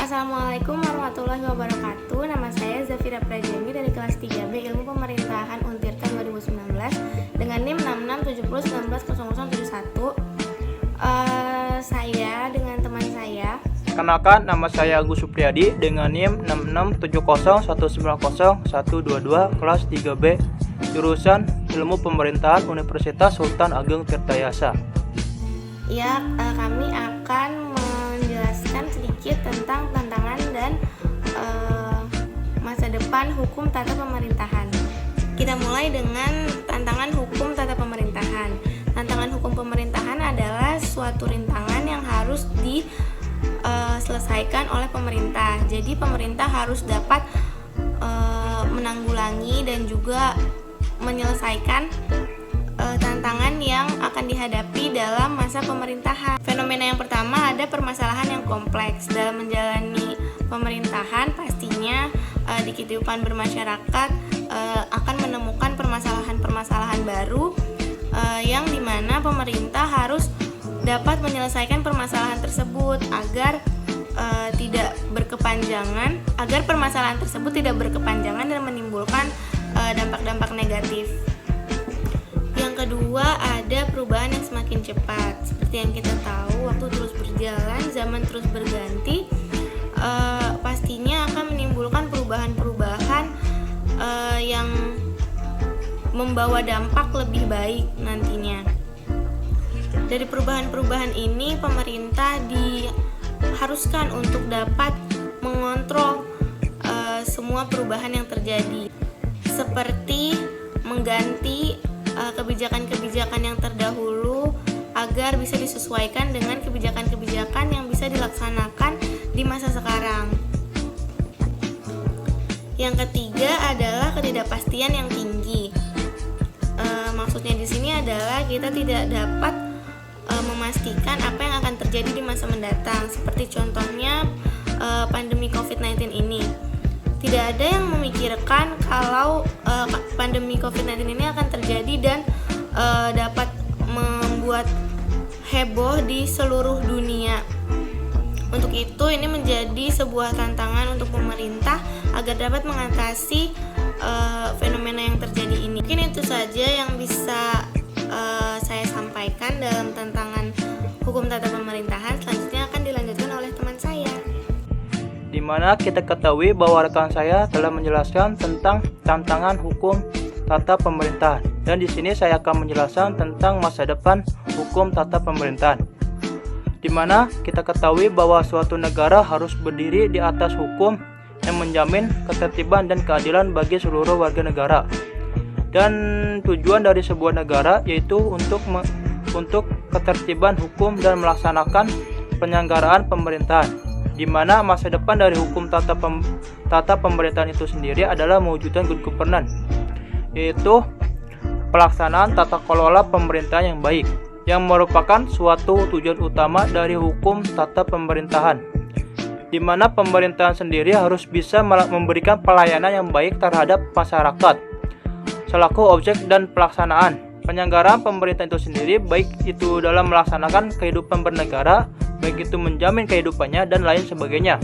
Assalamualaikum warahmatullahi wabarakatuh. Nama saya Zafira Prajani dari kelas 3B Ilmu Pemerintahan Untirta 2019 dengan NIM 6670190071. Saya dengan teman saya. Kenalkan, nama saya Agus Supriyadi dengan NIM 6670190122 kelas 3B jurusan Ilmu Pemerintahan Universitas Sultan Ageng Tirtayasa. Ya, kami akan menjelaskan sedikit tentang tantangan dan masa depan hukum tata pemerintahan. Kita mulai dengan tantangan hukum tata pemerintahan. Tantangan hukum pemerintahan adalah suatu rintangan yang harus diselesaikan oleh pemerintah. Jadi pemerintah harus dapat menanggulangi dan juga menyelesaikan tantangan yang akan dihadapi dalam masa pemerintahan. Fenomena yang pertama, ada permasalahan yang kompleks. Dalam menjalani pemerintahan, pastinya di kehidupan bermasyarakat akan menemukan permasalahan-permasalahan baru yang dimana pemerintah harus dapat menyelesaikan permasalahan tersebut agar permasalahan tersebut tidak berkepanjangan dan menimbulkan dampak-dampak negatif. Yang kedua, ada perubahan yang semakin cepat. Seperti yang kita tahu, waktu terus berjalan, zaman terus berganti, pastinya akan menimbulkan perubahan-perubahan yang membawa dampak lebih baik nantinya. Dari perubahan-perubahan ini, pemerintah diharuskan untuk dapat mengontrol semua perubahan yang terjadi, seperti mengganti kebijakan-kebijakan yang terdahulu agar bisa disesuaikan dengan kebijakan-kebijakan yang bisa dilaksanakan di masa sekarang. Yang ketiga adalah ketidakpastian yang tinggi. Maksudnya di sini adalah kita tidak dapat memastikan apa yang akan terjadi di masa mendatang, seperti contohnya pandemi COVID-19 ini. Tidak ada yang memikirkan kalau pandemi COVID-19 ini akan terjadi dan dapat membuat heboh di seluruh dunia. Untuk itu, ini menjadi sebuah tantangan untuk pemerintah agar dapat mengatasi fenomena yang terjadi ini. Mungkin itu saja yang bisa saya sampaikan dalam tantangan hukum tata pemerintahan. Selanjutnya akan dilanjutkan oleh teman saya, Di mana kita ketahui bahwa rekan saya telah menjelaskan tentang tantangan hukum tata pemerintahan, dan di sini saya akan menjelaskan tentang masa depan hukum tata pemerintahan. Di mana kita ketahui bahwa suatu negara harus berdiri di atas hukum yang menjamin ketertiban dan keadilan bagi seluruh warga negara. Dan tujuan dari sebuah negara yaitu untuk ketertiban hukum dan melaksanakan penyelenggaraan pemerintahan, di mana masa depan dari hukum tata pemerintahan itu sendiri adalah mewujudkan good governance, yaitu pelaksanaan tata kelola pemerintahan yang baik, yang merupakan suatu tujuan utama dari hukum tata pemerintahan, di mana pemerintahan sendiri harus bisa memberikan pelayanan yang baik terhadap masyarakat selaku objek dan pelaksanaan penyelenggaraan pemerintahan itu sendiri, baik itu dalam melaksanakan kehidupan bernegara, baik itu menjamin kehidupannya dan lain sebagainya.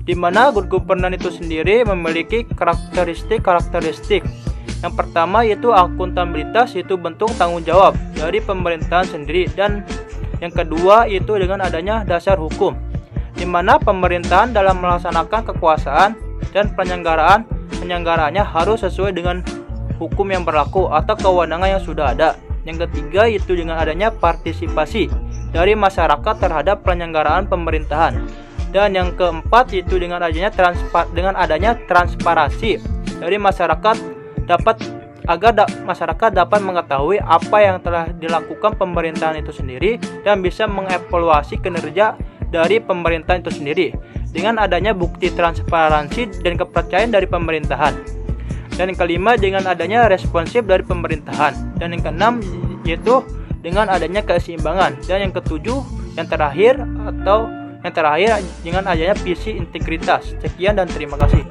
Di mana good governance itu sendiri memiliki karakteristik. Yang pertama yaitu akuntabilitas, yaitu bentuk tanggung jawab dari pemerintahan sendiri, dan yang kedua yaitu dengan adanya dasar hukum, di mana pemerintahan dalam melaksanakan kekuasaan dan penyelenggaraannya harus sesuai dengan hukum yang berlaku atau kewenangan yang sudah ada. Yang ketiga yaitu dengan adanya partisipasi dari masyarakat terhadap penyelenggaraan pemerintahan, dan yang keempat yaitu dengan adanya transparansi dari masyarakat masyarakat dapat mengetahui apa yang telah dilakukan pemerintahan itu sendiri dan bisa mengevaluasi kinerja dari pemerintahan itu sendiri dengan adanya bukti transparansi dan kepercayaan dari pemerintahan. Dan yang kelima dengan adanya responsif dari pemerintahan, dan yang keenam yaitu dengan adanya keseimbangan, dan yang ketujuh yang terakhir dengan adanya visi integritas. Sekian dan terima kasih.